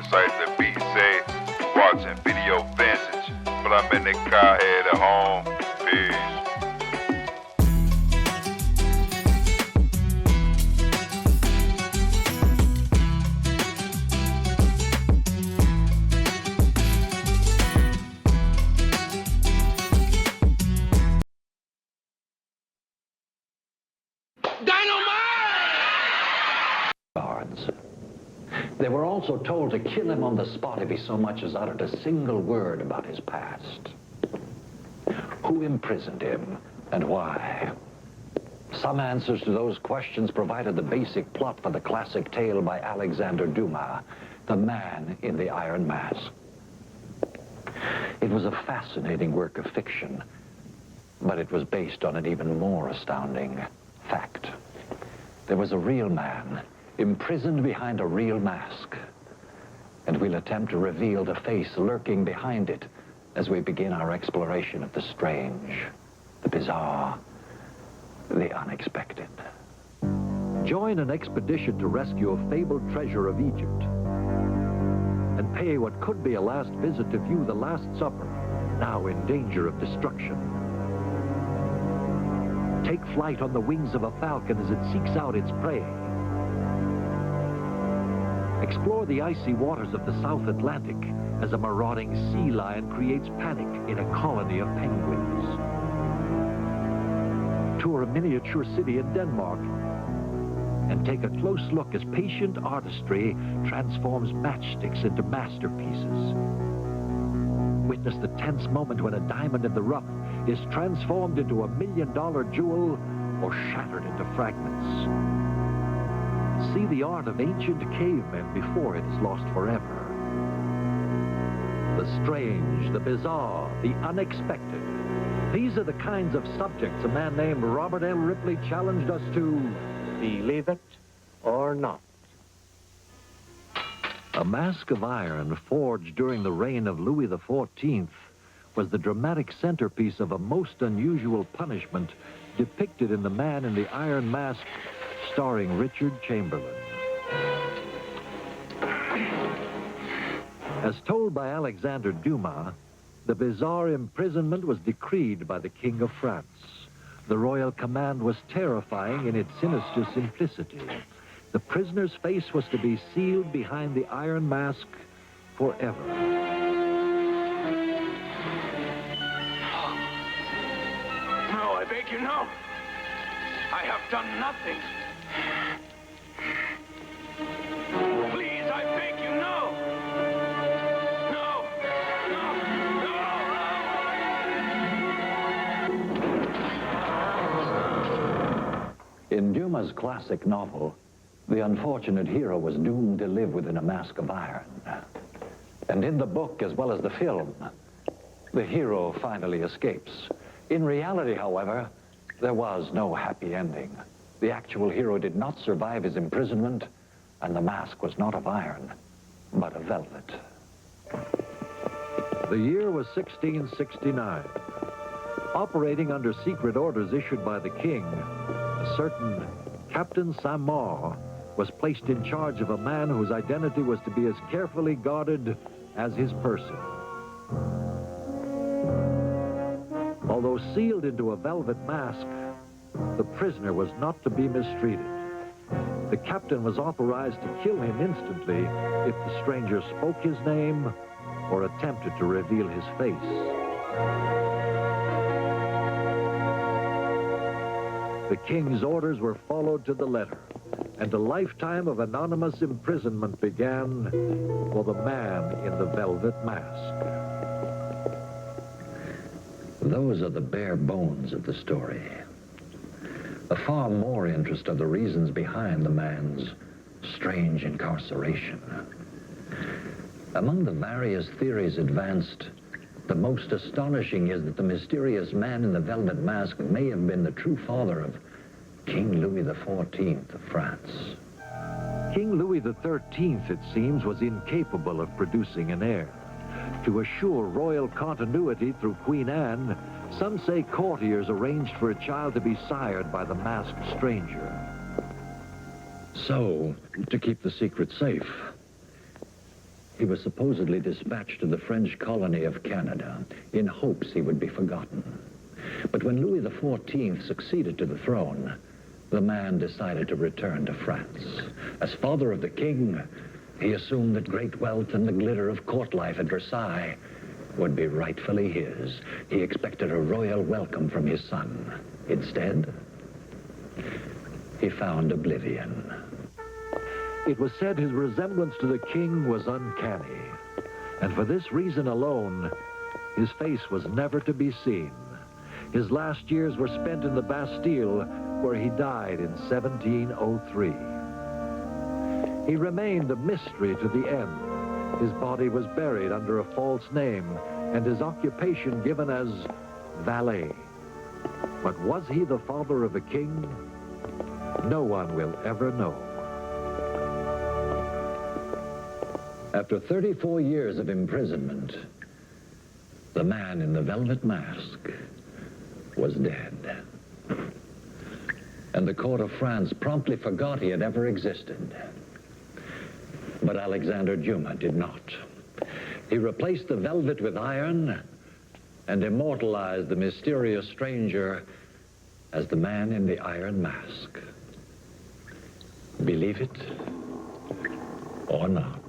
websites that be say watching video vintage. But I'm in the car head at home. Peace. They were also told to kill him on the spot if he so much as uttered a single word about his past. Who imprisoned him and why? Some answers to those questions provided the basic plot for the classic tale by Alexander Dumas, The Man in the Iron Mask. It was a fascinating work of fiction, but it was based on an even more astounding fact. There was a real man imprisoned behind a real mask, and we'll attempt to reveal the face lurking behind it as we begin our exploration of the strange, the bizarre, the unexpected. Join an expedition to rescue a fabled treasure of Egypt and pay what could be a last visit to view the Last Supper, now in danger of destruction. Take flight on the wings of a falcon as it seeks out its prey. Explore the icy waters of the South Atlantic as a marauding sea lion creates panic in a colony of penguins. Tour a miniature city in Denmark and take a close look as patient artistry transforms matchsticks into masterpieces. Witness the tense moment when a diamond in the rough is transformed into $1 million jewel or shattered into fragments. See the art of ancient cavemen before it is lost forever. The strange, the bizarre, the unexpected. These are the kinds of subjects a man named Robert L. Ripley challenged us to believe it or not. A mask of iron forged during the reign of Louis XIV was the dramatic centerpiece of a most unusual punishment depicted in The Man in the Iron Mask, starring Richard Chamberlain. As told by Alexander Dumas, the bizarre imprisonment was decreed by the King of France. The royal command was terrifying in its sinister simplicity. The prisoner's face was to be sealed behind the iron mask forever. No, I beg you, no. I have done nothing. Please, I beg you, no. No. No. In Dumas' classic novel, the unfortunate hero was doomed to live within a mask of iron. And in the book, as well as the film, the hero finally escapes. In reality, however, there was no happy ending. The actual hero did not survive his imprisonment, and the mask was not of iron, but of velvet. The year was 1669. Operating under secret orders issued by the king, a certain Captain Saint-Maur was placed in charge of a man whose identity was to be as carefully guarded as his person. Although sealed into a velvet mask, the prisoner was not to be mistreated. The captain was authorized to kill him instantly if the stranger spoke his name or attempted to reveal his face. The king's orders were followed to the letter, and a lifetime of anonymous imprisonment began for the man in the velvet mask. Those are the bare bones of the story. Of far more interest are the reasons behind the man's strange incarceration. Among the various theories advanced, the most astonishing is that the mysterious man in the velvet mask may have been the true father of King Louis XIV of France. King Louis XIII, it seems, was incapable of producing an heir. To assure royal continuity through Queen Anne, some say courtiers arranged for a child to be sired by the masked stranger. So, to keep the secret safe, He was supposedly dispatched to the French colony of Canada in hopes he would be forgotten. But when Louis XIV succeeded to the throne, the man decided to return to France. As father of the king, he assumed that great wealth and the glitter of court life at Versailles would be rightfully his. He expected a royal welcome from his son. Instead, he found oblivion. It was said his resemblance to the king was uncanny, and for this reason alone, his face was never to be seen. His last years were spent in the Bastille, where he died in 1703. He remained a mystery to the end. His body was buried under a false name, and his occupation given as valet. But was he the father of a king? No one will ever know. After 34 years of imprisonment, the man in the velvet mask was dead. And the court of France promptly forgot he had ever existed. But Alexander Dumas did not. He replaced the velvet with iron and immortalized the mysterious stranger as the man in the iron mask. Believe it or not.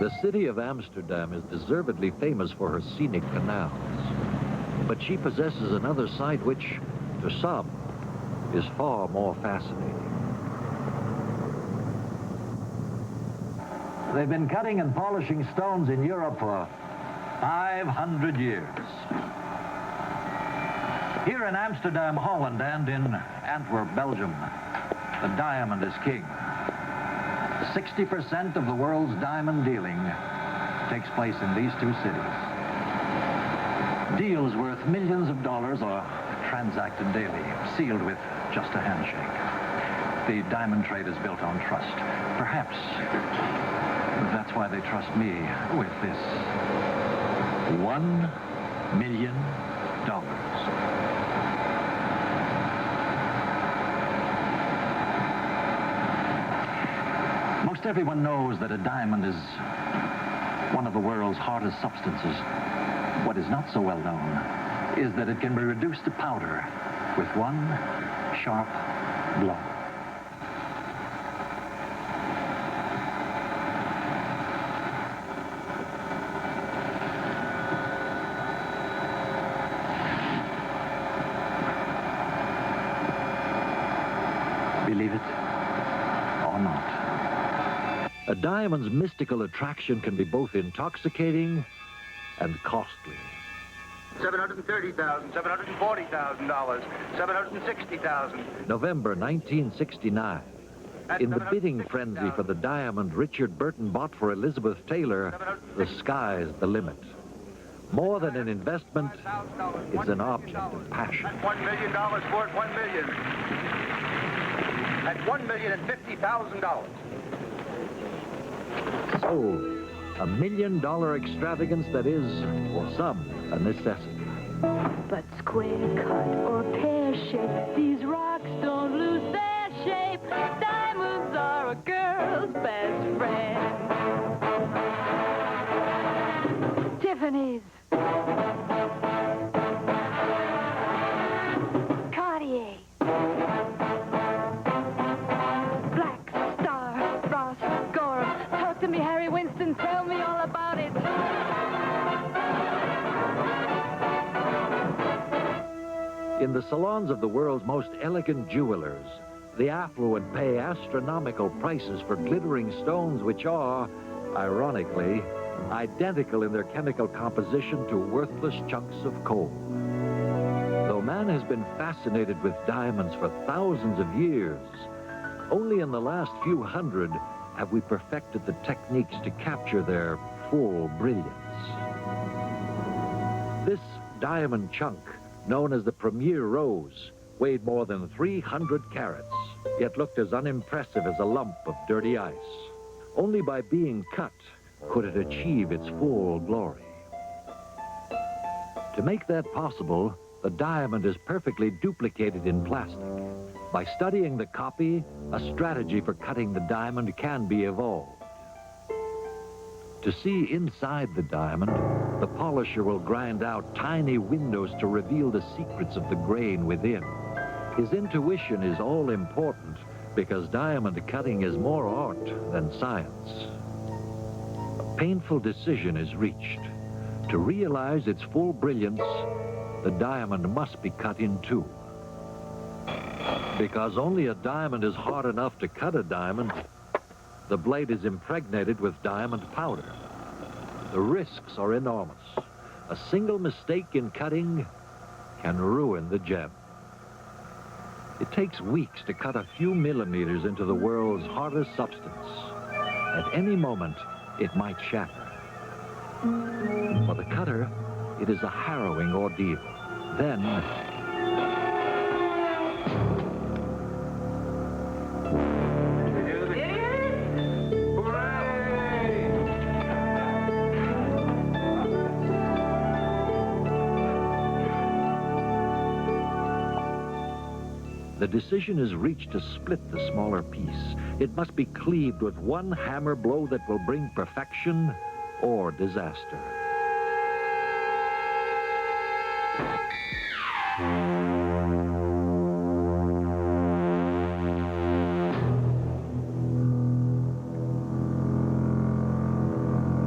The city of Amsterdam is deservedly famous for her scenic canals, but she possesses another side which, to some, is far more fascinating. They've been cutting and polishing stones in Europe for 500 years. Here in Amsterdam, Holland, and in Antwerp, Belgium, the diamond is king. 60% of the world's diamond dealing takes place in these two cities. Deals worth millions of dollars are transacted daily, sealed with just a handshake. The diamond trade is built on trust. Perhaps that's why they trust me with this $1 million. Most everyone knows that a diamond is one of the world's hardest substances. What is not so well known is that it can be reduced to powder with one sharp blow. Believe it or not. A diamond's mystical attraction can be both intoxicating and costly. $730,000, $740,000, $760,000. November 1969. In the bidding frenzy for the diamond Richard Burton bought for Elizabeth Taylor, the sky's the limit. More than an investment, it's an object of passion. At $1 million for it, $1 million. At $1,050,000. Sold. $1 million extravagance that is, for some, a necessity. But square cut or pear shape, these rocks don't lose their shape. In the salons of the world's most elegant jewelers, the affluent pay astronomical prices for glittering stones which are, ironically, identical in their chemical composition to worthless chunks of coal. Though man has been fascinated with diamonds for thousands of years, only in the last few hundred have we perfected the techniques to capture their full brilliance. This diamond chunk, known as the Premier Rose, weighed more than 300 carats, yet looked as unimpressive as a lump of dirty ice. Only by being cut could it achieve its full glory. To make that possible, the diamond is perfectly duplicated in plastic. By studying the copy, a strategy for cutting the diamond can be evolved. To see inside the diamond, the polisher will grind out tiny windows to reveal the secrets of the grain within. His intuition is all important because diamond cutting is more art than science. A painful decision is reached. To realize its full brilliance, the diamond must be cut in two. Because only a diamond is hard enough to cut a diamond, the blade is impregnated with diamond powder. The risks are enormous. A single mistake in cutting can ruin the gem. It takes weeks to cut a few millimeters into the world's hardest substance. At any moment, it might shatter. For the cutter, it is a harrowing ordeal. Then, the decision is reached to split the smaller piece. It must be cleaved with one hammer blow that will bring perfection or disaster.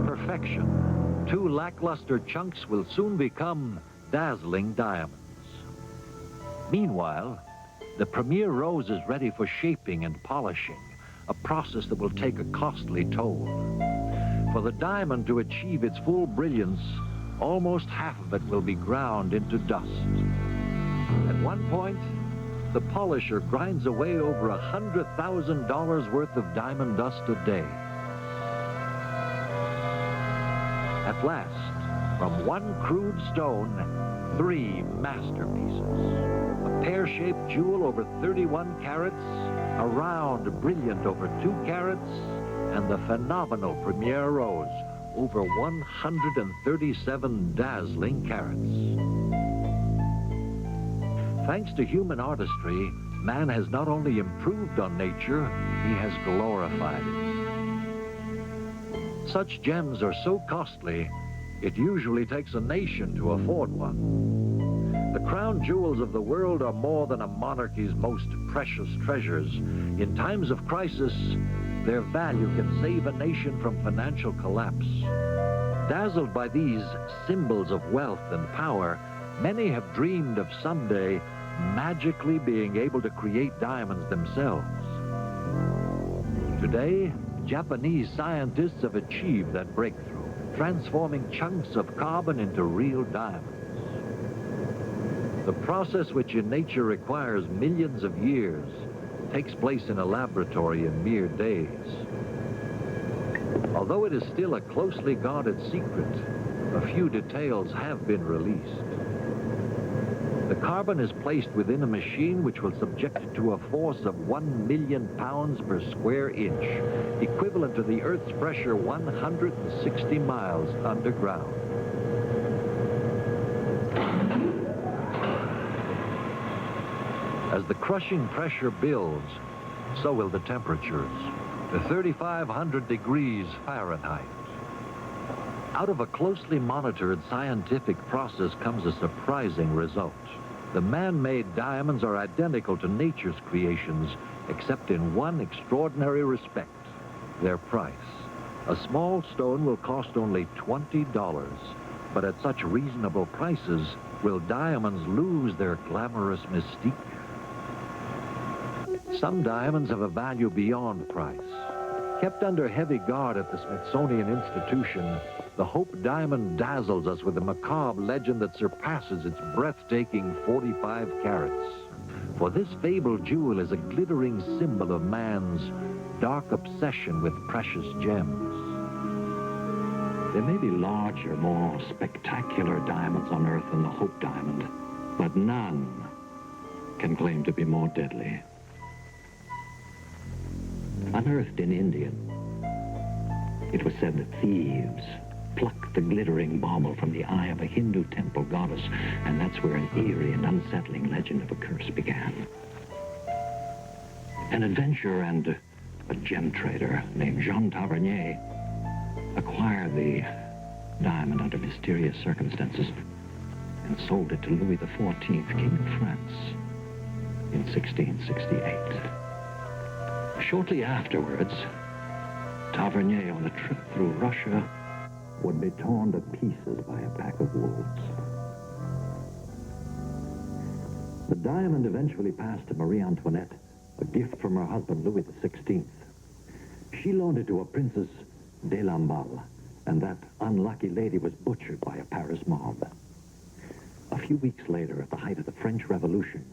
Perfection. Two lackluster chunks will soon become dazzling diamonds. Meanwhile, the Premier Rose is ready for shaping and polishing, a process that will take a costly toll. For the diamond to achieve its full brilliance, almost half of it will be ground into dust. At one point, the polisher grinds away over $100,000 worth of diamond dust a day. At last, from one crude stone, 3 masterpieces. A pear-shaped jewel over 31 carats, a round brilliant over 2 carats, and the phenomenal Premier Rose over 137 dazzling carats. Thanks to human artistry, man has not only improved on nature, he has glorified it. Such gems are so costly, it usually takes a nation to afford one. The crown jewels of the world are more than a monarchy's most precious treasures. In times of crisis, their value can save a nation from financial collapse. Dazzled by these symbols of wealth and power, many have dreamed of someday magically being able to create diamonds themselves. Today, Japanese scientists have achieved that breakthrough, transforming chunks of carbon into real diamonds. The process, which in nature requires millions of years, takes place in a laboratory in mere days. Although it is still a closely guarded secret, a few details have been released. The carbon is placed within a machine which will subject it to a force of 1 million pounds per square inch, equivalent to the Earth's pressure 160 miles underground. As the crushing pressure builds, so will the temperatures, to 3,500 degrees Fahrenheit. Out of a closely monitored scientific process comes a surprising result. The man-made diamonds are identical to nature's creations, except in one extraordinary respect: their price. A small stone will cost only $20, but at such reasonable prices, Will diamonds lose their glamorous mystique? Some diamonds have a value beyond price. Kept under heavy guard at the Smithsonian Institution, the Hope Diamond dazzles us with a macabre legend that surpasses its breathtaking 45 carats. For this fabled jewel is a glittering symbol of man's dark obsession with precious gems. There may be larger, more spectacular diamonds on Earth than the Hope Diamond, but none can claim to be more deadly. Unearthed in India, it was said that thieves plucked the glittering bauble from the eye of a Hindu temple goddess, and that's where an eerie and unsettling legend of a curse began. An adventurer and a gem trader named Jean Tavernier acquired the diamond under mysterious circumstances and sold it to Louis XIV, King of France, in 1668. Shortly afterwards, Tavernier, on a trip through Russia, would be torn to pieces by a pack of wolves. The diamond eventually passed to Marie Antoinette, a gift from her husband, Louis XVI. She loaned it to a Princess de Lamballe, and that unlucky lady was butchered by a Paris mob. A few weeks later, at the height of the French Revolution,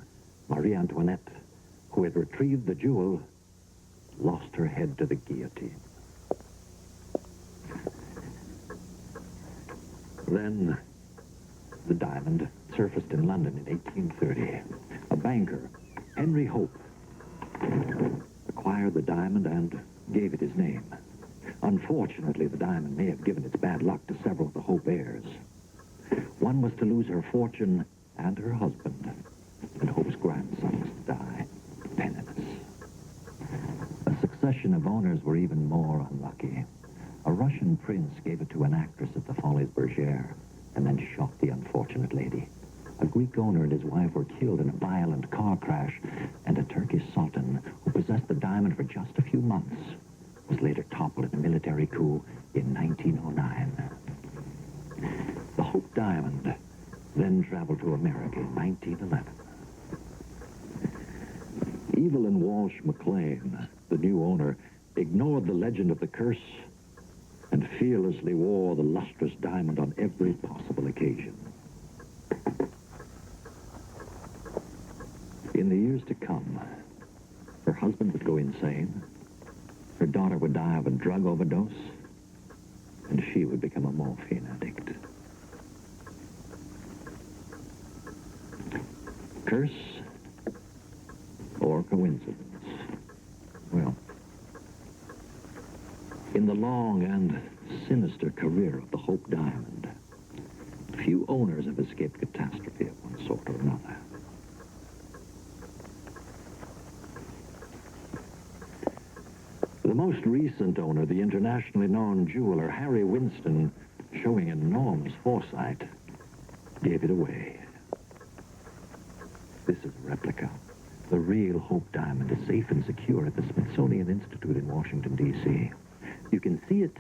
Marie Antoinette, who had retrieved the jewel, lost her head to the guillotine. Then, the diamond surfaced in London in 1830. A banker, Henry Hope, acquired the diamond and gave it his name. Unfortunately, the diamond may have given its bad luck to several of the Hope heirs. One was to lose her fortune and her husband, and Hope's grandson was to die penniless. A succession of owners were even more unlucky. A Russian prince gave it to an actress at the Folies Bergère and then shot the unfortunate lady. A Greek owner and his wife were killed in a violent car crash, and a Turkish sultan who possessed the diamond for just a few months was later toppled in a military coup in 1909. The Hope Diamond then traveled to America in 1911. Evelyn Walsh McLean, the new owner, ignored the legend of the curse and fearlessly wore the lustrous diamond on every possible occasion. In the years to come, her husband would go insane, her daughter would die of a drug overdose, and she would become a morphine addict. Curse or coincidence? Well, in the long and sinister career of the Hope Diamond, few owners have escaped catastrophe of one sort or another. The most recent owner, the internationally known jeweler Harry Winston, showing enormous foresight, gave it away. This is a replica. The real Hope Diamond is safe and secure at the Smithsonian Institute in Washington, D.C. You can see it,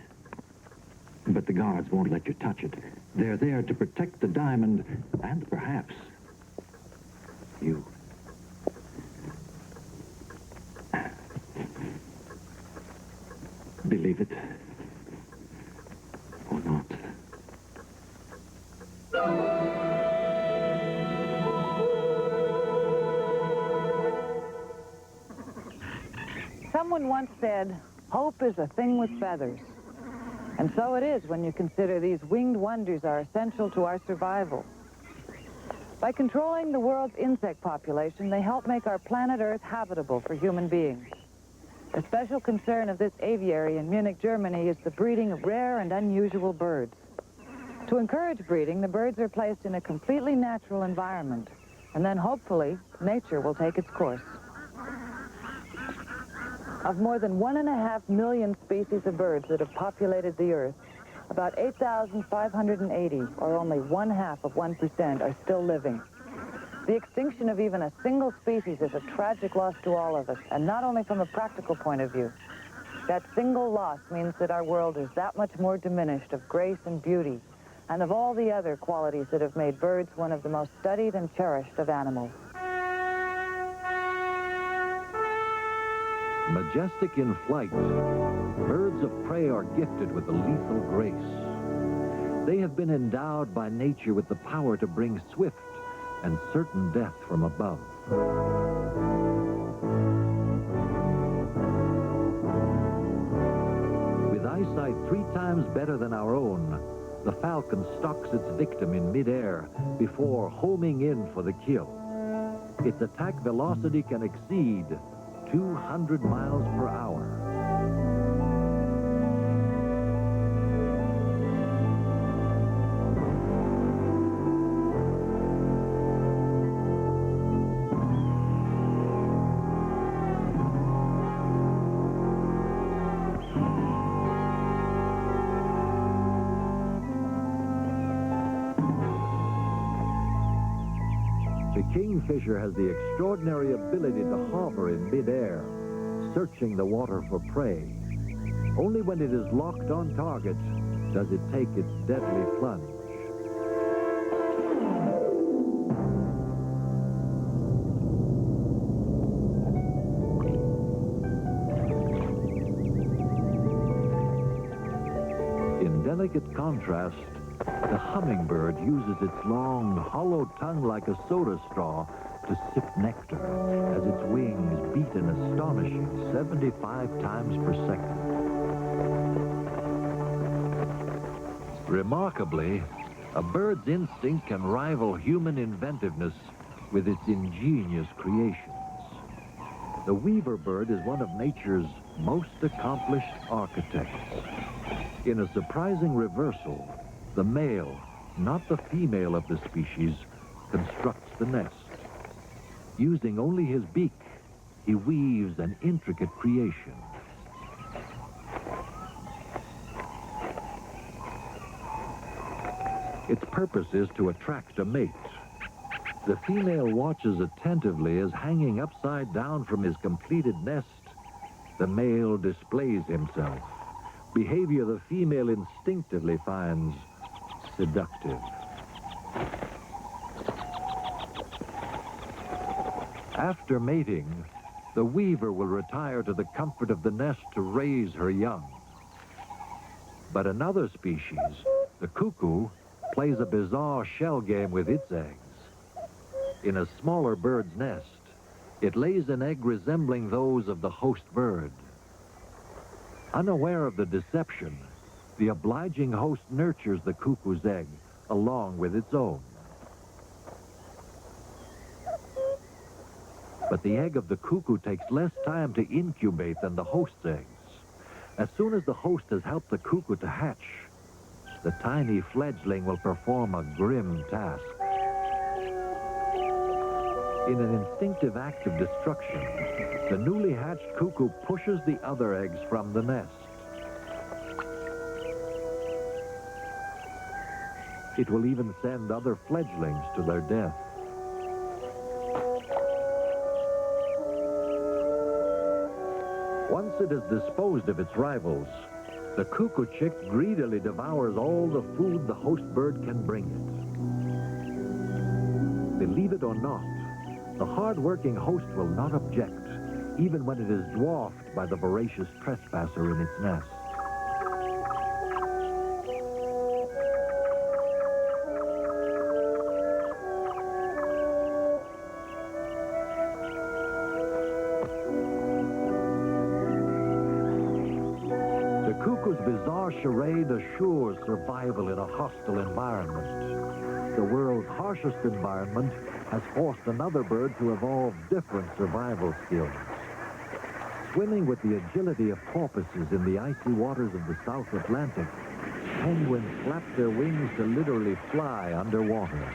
but the guards won't let you touch it. They're there to protect the diamond and perhaps you. Believe it or not. Someone once said, hope is a thing with feathers. And so it is when you consider these winged wonders are essential to our survival. By controlling the world's insect population, they help make our planet Earth habitable for human beings. A special concern of this aviary in Munich, Germany, is the breeding of rare and unusual birds. To encourage breeding, the birds are placed in a completely natural environment, and then hopefully, nature will take its course. Of more than 1.5 million species of birds that have populated the Earth, about 8,580, or only 0.5%, are still living. The extinction of even a single species is a tragic loss to all of us, and not only from a practical point of view. That single loss means that our world is that much more diminished of grace and beauty, and of all the other qualities that have made birds one of the most studied and cherished of animals. Majestic in flight, birds of prey are gifted with a lethal grace. They have been endowed by nature with the power to bring swift and certain death from above. With eyesight 3 times better than our own, the falcon stalks its victim in midair before homing in for the kill. Its attack velocity can exceed 200 miles per hour. The kingfisher has the extraordinary ability to hover in midair, searching the water for prey. Only when it is locked on target does it take its deadly plunge. In delicate contrast, the hummingbird uses its long, hollow tongue like a soda straw to sip nectar as its wings beat an astonishing 75 times per second. Remarkably, a bird's instinct can rival human inventiveness with its ingenious creations. The weaver bird is one of nature's most accomplished architects. In a surprising reversal, the male, not the female of the species, constructs the nest. Using only his beak, he weaves an intricate creation. Its purpose is to attract a mate. The female watches attentively as, hanging upside down from his completed nest, the male displays himself. Behavior the female instinctively finds seductive. After mating, the weaver will retire to the comfort of the nest to raise her young. But another species, the cuckoo, plays a bizarre shell game with its eggs. In a smaller bird's nest, it lays an egg resembling those of the host bird. Unaware of the deception, the obliging host nurtures the cuckoo's egg along with its own. But the egg of the cuckoo takes less time to incubate than the host's eggs. As soon as the host has helped the cuckoo to hatch, the tiny fledgling will perform a grim task. In an instinctive act of destruction, the newly hatched cuckoo pushes the other eggs from the nest. It will even send other fledglings to their death. Once it has disposed of its rivals, the cuckoo chick greedily devours all the food the host bird can bring it. Believe it or not, the hard-working host will not object, even when it is dwarfed by the voracious trespasser in its nest. The cuckoo's bizarre charade assures survival in a hostile environment. The world's harshest environment has forced another bird to evolve different survival skills. Swimming with the agility of porpoises in the icy waters of the South Atlantic, penguins flap their wings to literally fly underwater.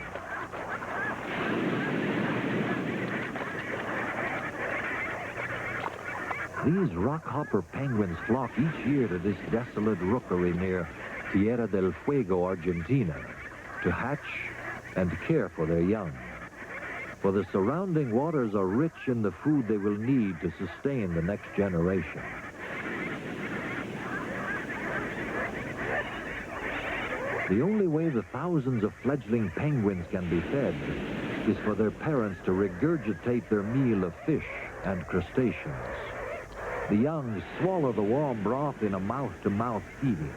These rockhopper penguins flock each year to this desolate rookery near Tierra del Fuego, Argentina, to hatch and care for their young. For the surrounding waters are rich in the food they will need to sustain the next generation. The only way the thousands of fledgling penguins can be fed is for their parents to regurgitate their meal of fish and crustaceans. The young swallow the warm broth in a mouth-to-mouth feeding.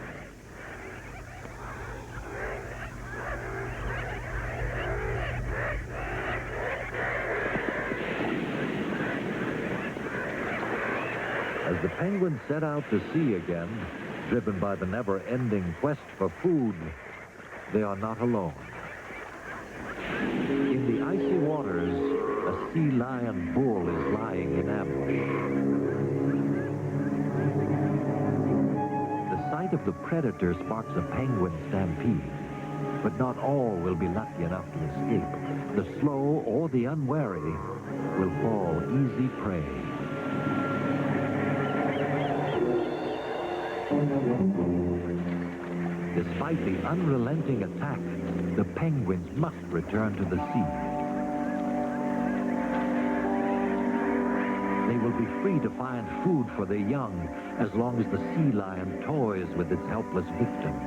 As the penguins set out to sea again, driven by the never-ending quest for food, they are not alone. In the icy waters, a sea lion bull is lying in ambush. The sight of the predator sparks a penguin stampede, but not all will be lucky enough to escape. The slow or the unwary will fall easy prey. Despite the unrelenting attack, the penguins must return to the sea. They will be free to find food for their young as long as the sea lion toys with its helpless victims.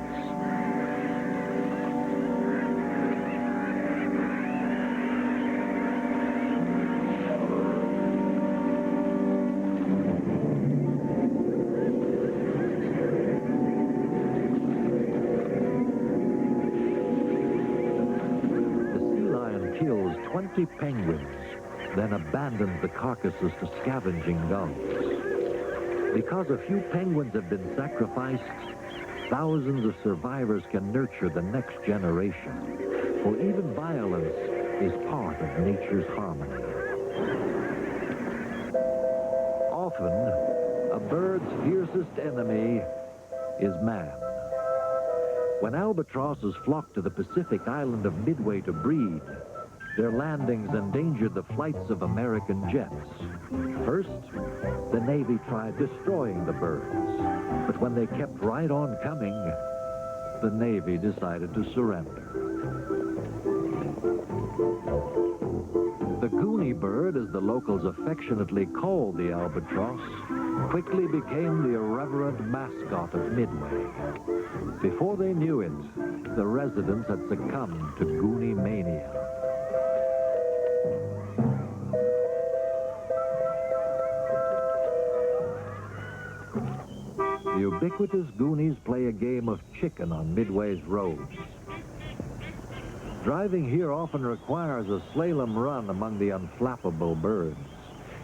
Kills 20 penguins, then abandons the carcasses to scavenging dogs. Because a few penguins have been sacrificed, thousands of survivors can nurture the next generation. For even violence is part of nature's harmony. Often, a bird's fiercest enemy is man. When albatrosses flock to the Pacific island of Midway to breed, their landings endangered the flights of American jets. First, the Navy tried destroying the birds. But when they kept right on coming, the Navy decided to surrender. The Goonie bird, as the locals affectionately called the albatross, quickly became the irreverent mascot of Midway. Before they knew it, the residents had succumbed to Goonie mania. The ubiquitous Goonies play a game of chicken on Midway's roads. Driving here often requires a slalom run among the unflappable birds.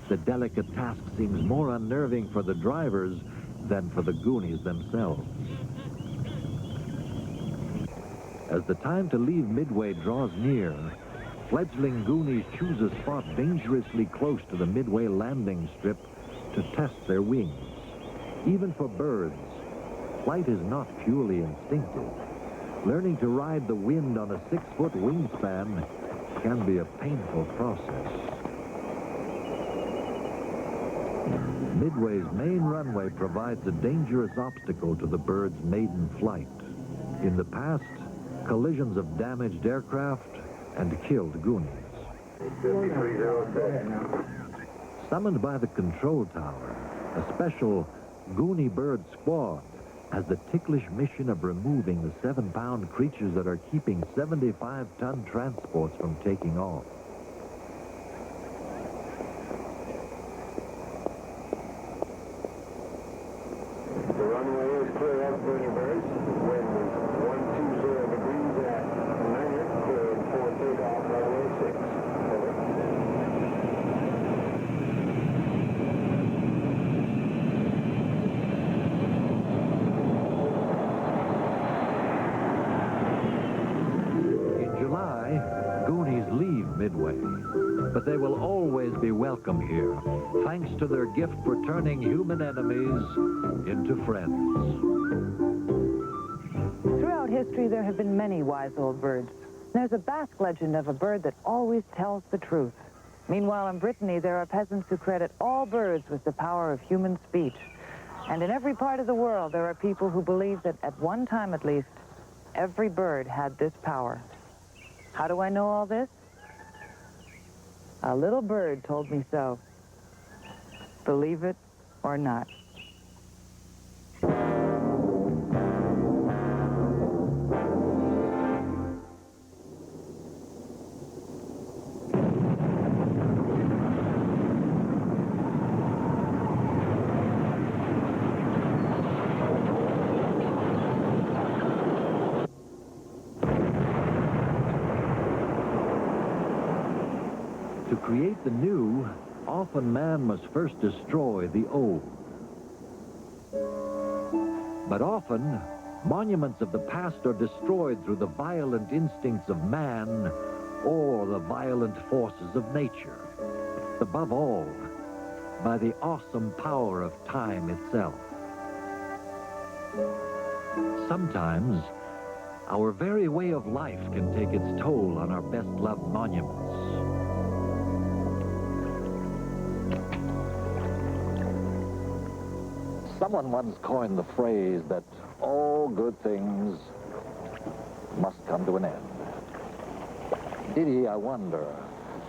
The delicate task seems more unnerving for the drivers than for the Goonies themselves. As the time to leave Midway draws near, fledgling Goonies choose a spot dangerously close to the Midway landing strip to test their wings. Even for birds, flight is not purely instinctive. Learning to ride the wind on a 6-foot wingspan can be a painful process. Midway's main runway provides a dangerous obstacle to the bird's maiden flight. In the past, collisions of damaged aircraft and killed Goonies. Summoned by the control tower, a special Goonie bird squad has the ticklish mission of removing the 7-pound creatures that are keeping 75-ton transports from taking off. The runway is clear up, Goonie birds. Wind is 120 degrees at 90, cleared for takeoff, runway 6. Midway, but they will always be welcome here, thanks to their gift for turning human enemies into friends. Throughout history, there have been many wise old birds. There's a Basque legend of a bird that always tells the truth. Meanwhile, in Brittany, there are peasants who credit all birds with the power of human speech. And in every part of the world, there are people who believe that at one time at least, every bird had this power. How do I know all this? A little bird told me so. Believe it or not. To create the new, often man must first destroy the old. But often, monuments of the past are destroyed through the violent instincts of man or the violent forces of nature. Above all, by the awesome power of time itself. Sometimes, our very way of life can take its toll on our best-loved monuments. Someone once coined the phrase that all good things must come to an end. Did he, I wonder,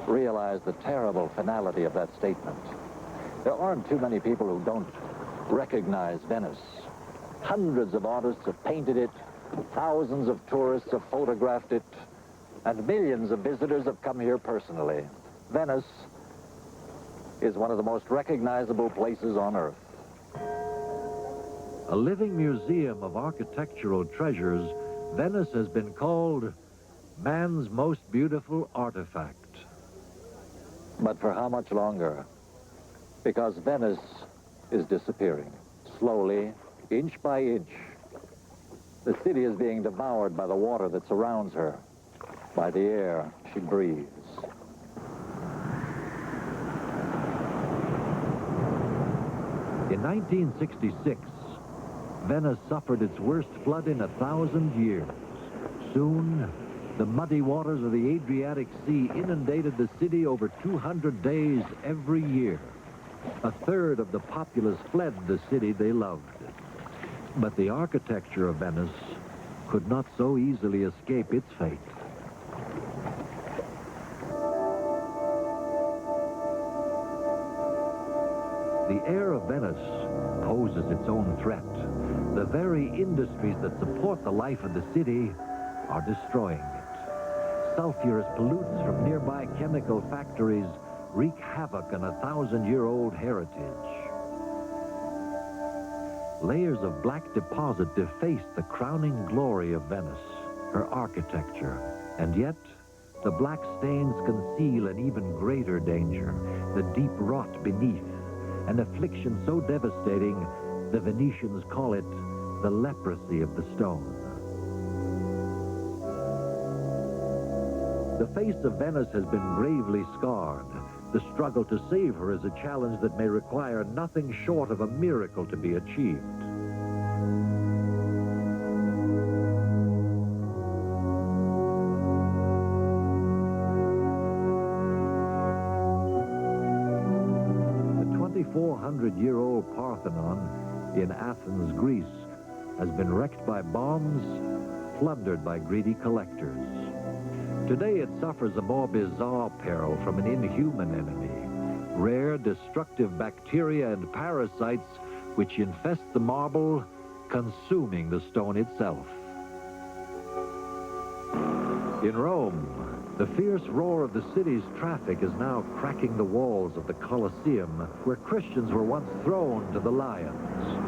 realize the terrible finality of that statement? There aren't too many people who don't recognize Venice. Hundreds of artists have painted it, thousands of tourists have photographed it, and millions of visitors have come here personally. Venice is one of the most recognizable places on Earth. A living museum of architectural treasures, Venice has been called man's most beautiful artifact. But for how much longer? Because Venice is disappearing, slowly, inch by inch. The city is being devoured by the water that surrounds her, by the air she breathes. In 1966, Venice suffered its worst flood in 1,000 years. Soon, the muddy waters of the Adriatic Sea inundated the city over 200 days every year. A third of the populace fled the city they loved. But the architecture of Venice could not so easily escape its fate. The air of Venice poses its own threat. The very industries that support the life of the city are destroying it. Sulfurous pollutants from nearby chemical factories wreak havoc on a 1,000-year-old heritage. Layers of black deposit deface the crowning glory of Venice, her architecture. And yet, the black stains conceal an even greater danger, the deep rot beneath, an affliction so devastating, the Venetians call it the leprosy of the stone. The face of Venice has been gravely scarred. The struggle to save her is a challenge that may require nothing short of a miracle to be achieved. The 2,400-year-old Parthenon in Athens, Greece, has been wrecked by bombs, plundered by greedy collectors. Today it suffers a more bizarre peril from an inhuman enemy. Rare, destructive bacteria and parasites which infest the marble, consuming the stone itself. In Rome, the fierce roar of the city's traffic is now cracking the walls of the Colosseum, where Christians were once thrown to the lions.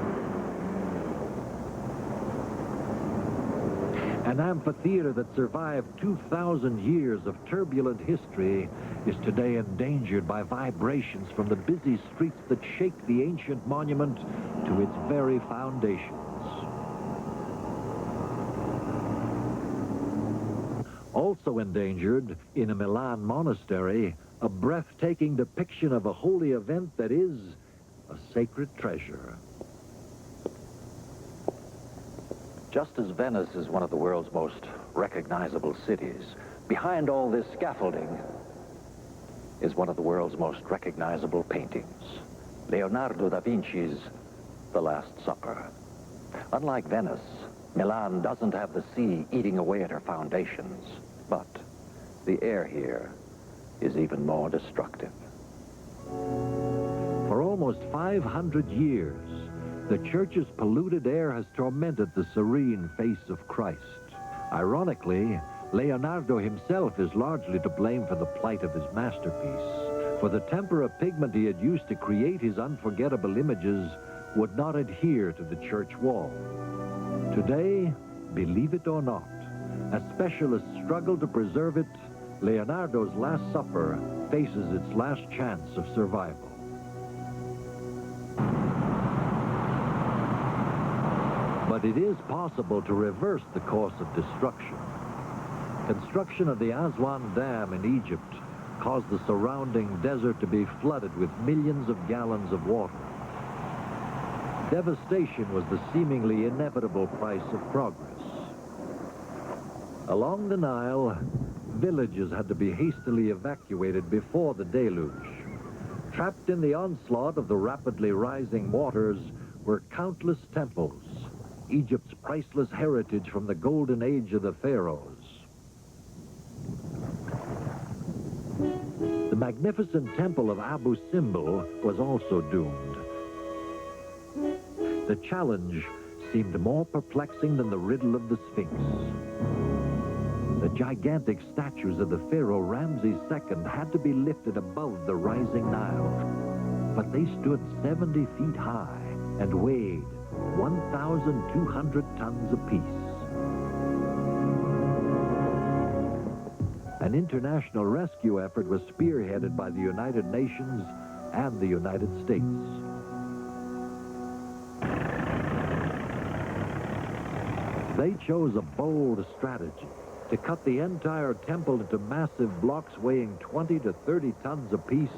An amphitheater that survived 2,000 years of turbulent history is today endangered by vibrations from the busy streets that shake the ancient monument to its very foundations. Also endangered, in a Milan monastery, a breathtaking depiction of a holy event that is a sacred treasure. Just as Venice is one of the world's most recognizable cities, behind all this scaffolding is one of the world's most recognizable paintings, Leonardo da Vinci's The Last Supper. Unlike Venice, Milan doesn't have the sea eating away at her foundations, but the air here is even more destructive. For almost 500 years, the church's polluted air has tormented the serene face of Christ. Ironically, Leonardo himself is largely to blame for the plight of his masterpiece, for the tempera pigment he had used to create his unforgettable images would not adhere to the church wall. Today, believe it or not, as specialists struggle to preserve it, Leonardo's Last Supper faces its last chance of survival. But it is possible to reverse the course of destruction. Construction of the Aswan Dam in Egypt caused the surrounding desert to be flooded with millions of gallons of water. Devastation was the seemingly inevitable price of progress. Along the Nile, villages had to be hastily evacuated before the deluge. Trapped in the onslaught of the rapidly rising waters were countless temples, Egypt's priceless heritage from the golden age of the pharaohs. The magnificent temple of Abu Simbel was also doomed. The challenge seemed more perplexing than the riddle of the Sphinx. The gigantic statues of the pharaoh Ramses II had to be lifted above the rising Nile, but they stood 70 feet high and weighed 1,200 tons apiece. An international rescue effort was spearheaded by the United Nations and the United States. They chose a bold strategy to cut the entire temple into massive blocks weighing 20 to 30 tons apiece,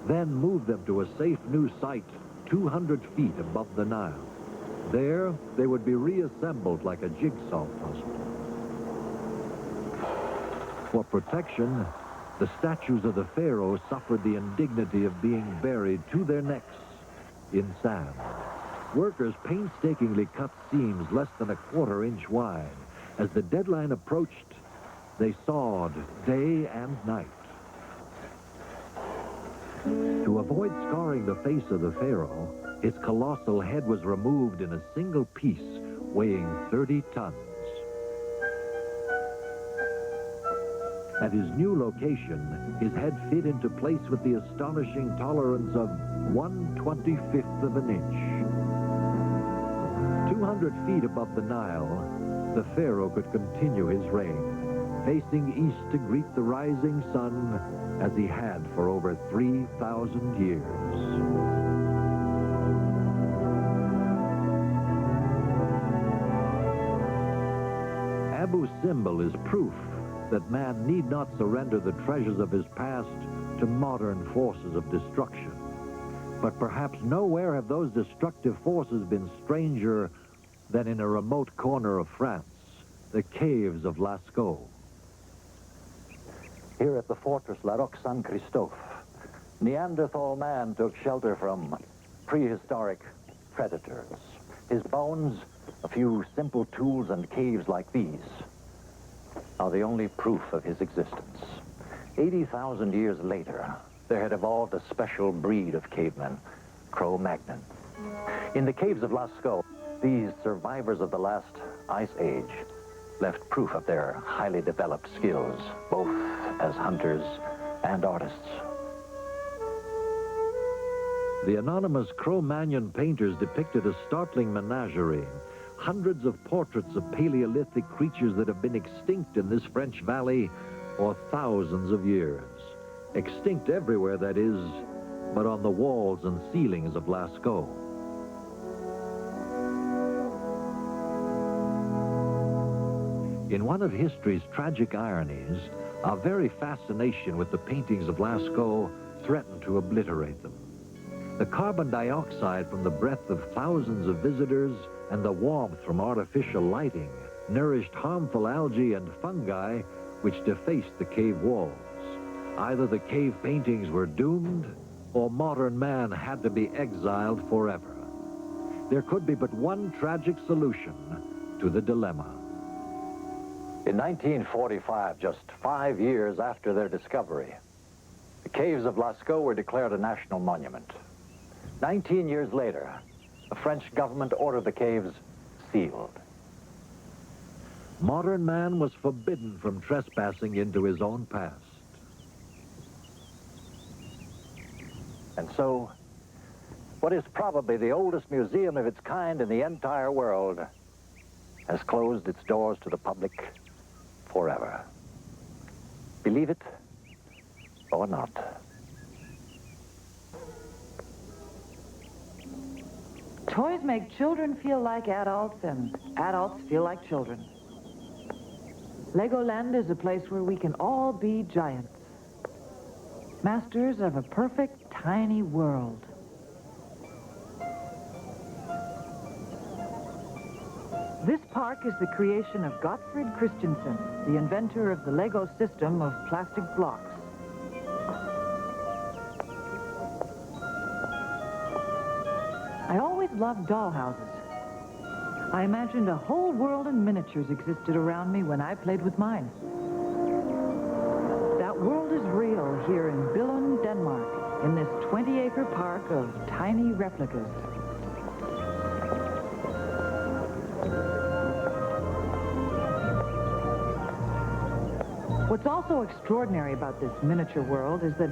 then move them to a safe new site 200 feet above the Nile. There, they would be reassembled like a jigsaw puzzle. For protection, the statues of the pharaohs suffered the indignity of being buried to their necks in sand. Workers painstakingly cut seams less than a quarter-inch wide. As the deadline approached, they sawed day and night. To avoid scarring the face of the pharaoh, his colossal head was removed in a single piece, weighing 30 tons. At his new location, his head fit into place with the astonishing tolerance of 1/25th of an inch. 200 feet above the Nile, the pharaoh could continue his reign, facing east to greet the rising sun as he had for over 3,000 years. Abu Simbel is proof that man need not surrender the treasures of his past to modern forces of destruction. But perhaps nowhere have those destructive forces been stranger than in a remote corner of France, the caves of Lascaux. Here at the fortress La Roque-Saint-Christophe, Neanderthal man took shelter from prehistoric predators. His bones, a few simple tools and caves like these, are the only proof of his existence. 80,000 years later, there had evolved a special breed of cavemen, Cro-Magnon. In the caves of Lascaux, these survivors of the last ice age left proof of their highly developed skills, both as hunters and artists. The anonymous Cro-Magnon painters depicted a startling menagerie. Hundreds of portraits of Paleolithic creatures that have been extinct in this French valley for thousands of years. Extinct everywhere, that is, but on the walls and ceilings of Lascaux. In one of history's tragic ironies, our very fascination with the paintings of Lascaux threatened to obliterate them. The carbon dioxide from the breath of thousands of visitors and the warmth from artificial lighting nourished harmful algae and fungi which defaced the cave walls. Either the cave paintings were doomed, or modern man had to be exiled forever. There could be but one tragic solution to the dilemma. In 1945, just 5 years after their discovery, the caves of Lascaux were declared a national monument. 19 years later, the French government ordered the caves sealed. Modern man was forbidden from trespassing into his own past. And so, what is probably the oldest museum of its kind in the entire world has closed its doors to the public forever. Believe it or not. Toys make children feel like adults, and adults feel like children. Legoland is a place where we can all be giants, masters of a perfect tiny world. This park is the creation of Gottfried Christensen, the inventor of the Lego system of plastic blocks. I always loved dollhouses. I imagined a whole world in miniatures existed around me when I played with mine. That world is real here in Billund, Denmark, in this 20-acre park of tiny replicas. What's also extraordinary about this miniature world is that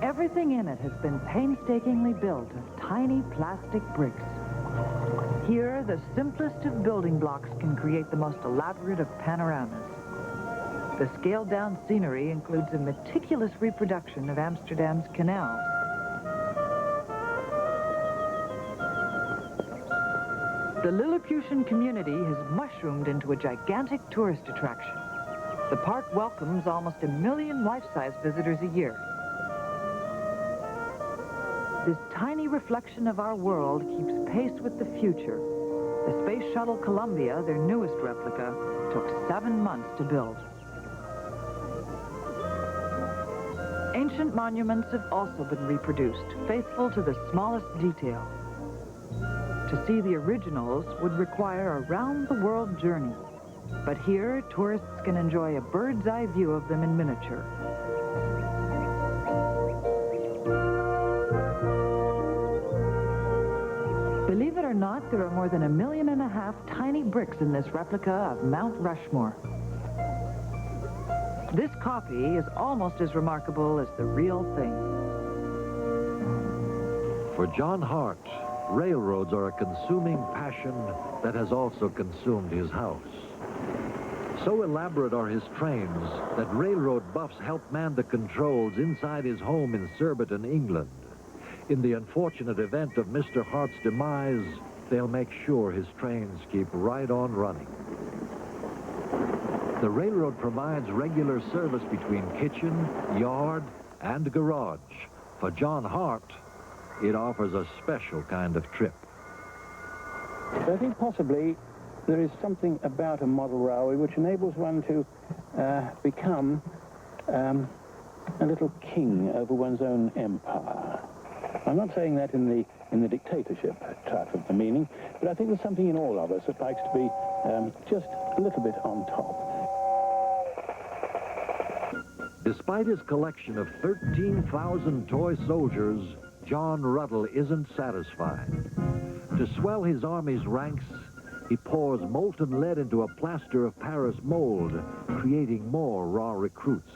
everything in it has been painstakingly built of tiny plastic bricks. Here, the simplest of building blocks can create the most elaborate of panoramas. The scaled-down scenery includes a meticulous reproduction of Amsterdam's canals. The Lilliputian community has mushroomed into a gigantic tourist attraction. The park welcomes almost 1 million life-size visitors a year. This tiny reflection of our world keeps pace with the future. The Space Shuttle Columbia, their newest replica, took 7 months to build. Ancient monuments have also been reproduced, faithful to the smallest detail. To see the originals would require a round-the-world journey. But here, tourists can enjoy a bird's-eye view of them in miniature. Believe it or not, there are more than 1.5 million tiny bricks in this replica of Mount Rushmore. This copy is almost as remarkable as the real thing. For John Hart, railroads are a consuming passion that has also consumed his house. So elaborate are his trains that railroad buffs help man the controls inside his home in Surbiton, England. In the unfortunate event of Mr. Hart's demise, they'll make sure his trains keep right on running. The railroad provides regular service between kitchen, yard, and garage. For John Hart, it offers a special kind of trip. I think possibly there is something about a model railway which enables one to become a little king over one's own empire. I'm not saying that in the dictatorship type of the meaning, but I think there's something in all of us that likes to be just a little bit on top. Despite his collection of 13,000 toy soldiers, John Ruddle isn't satisfied. To swell his army's ranks, he pours molten lead into a plaster of Paris mold, creating more raw recruits.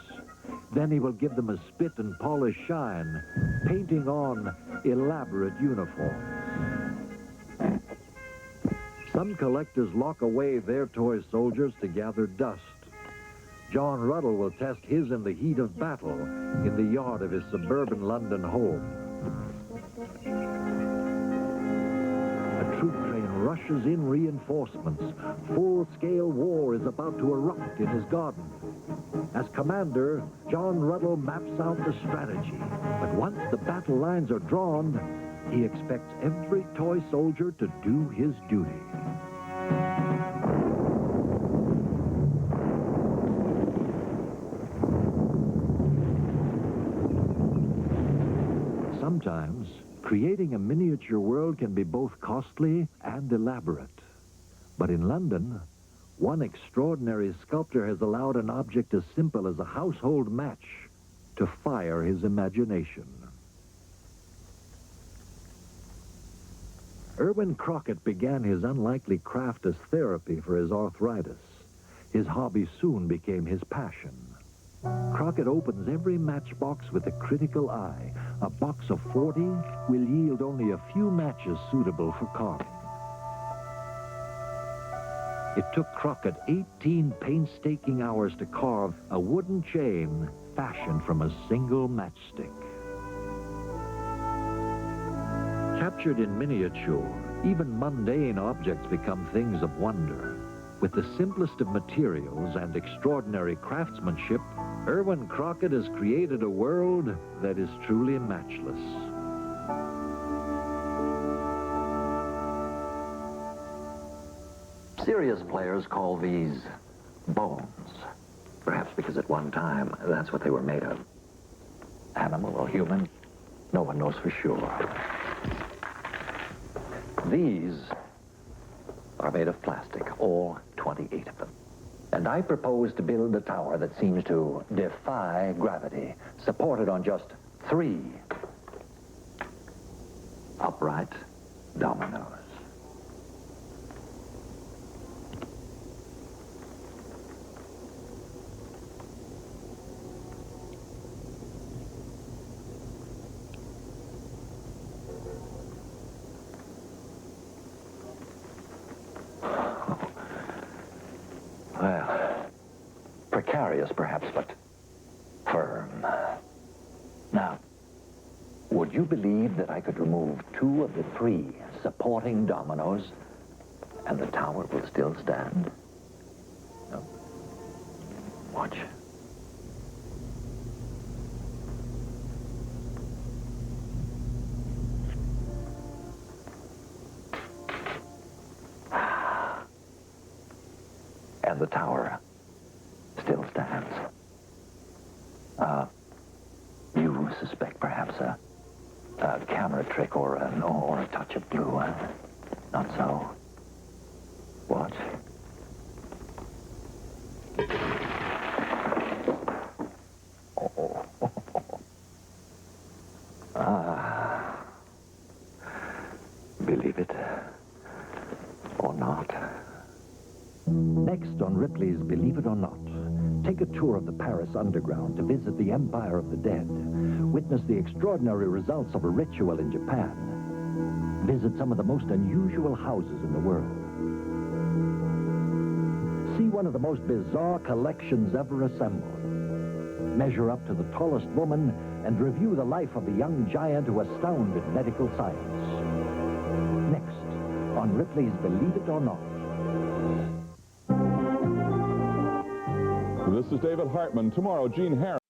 Then he will give them a spit and polish shine, painting on elaborate uniforms. Some collectors lock away their toy soldiers to gather dust. John Ruddle will test his in the heat of battle in the yard of his suburban London home. A troop train rushes in reinforcements. Full-scale war is about to erupt in his garden. As commander, John Ruddle maps out the strategy. But once the battle lines are drawn, he expects every toy soldier to do his duty. Sometimes, creating a miniature world can be both costly and elaborate. But in London, one extraordinary sculptor has allowed an object as simple as a household match to fire his imagination. Irwin Crockett began his unlikely craft as therapy for his arthritis. His hobby soon became his passion. Crockett opens every matchbox with a critical eye. A box of 40 will yield only a few matches suitable for carving. It took Crockett 18 painstaking hours to carve a wooden chain fashioned from a single matchstick. Captured in miniature, even mundane objects become things of wonder. With the simplest of materials and extraordinary craftsmanship, Irwin Crockett has created a world that is truly matchless. Serious players call these bones, perhaps because at one time that's what they were made of. Animal or human, no one knows for sure. These are made of plastic, all 28 of them. And I propose to build a tower that seems to defy gravity, supported on just 3 upright dominoes. Well, precarious perhaps, but firm. Now, would you believe that I could remove 2 of the 3 supporting dominoes and the tower will still stand? No. Watch. And the tower still stands. You suspect perhaps a camera trick or a touch of glue. Not so. Watch. Oh. Believe it or not. Next on Ripley's Believe It or Not, take a tour of the Paris underground to visit the Empire of the Dead, witness the extraordinary results of a ritual in Japan, visit some of the most unusual houses in the world, see one of the most bizarre collections ever assembled, measure up to the tallest woman, and review the life of the young giant who astounded medical science. Next on Ripley's Believe It or Not. This is David Hartman. Tomorrow, Gene Harris.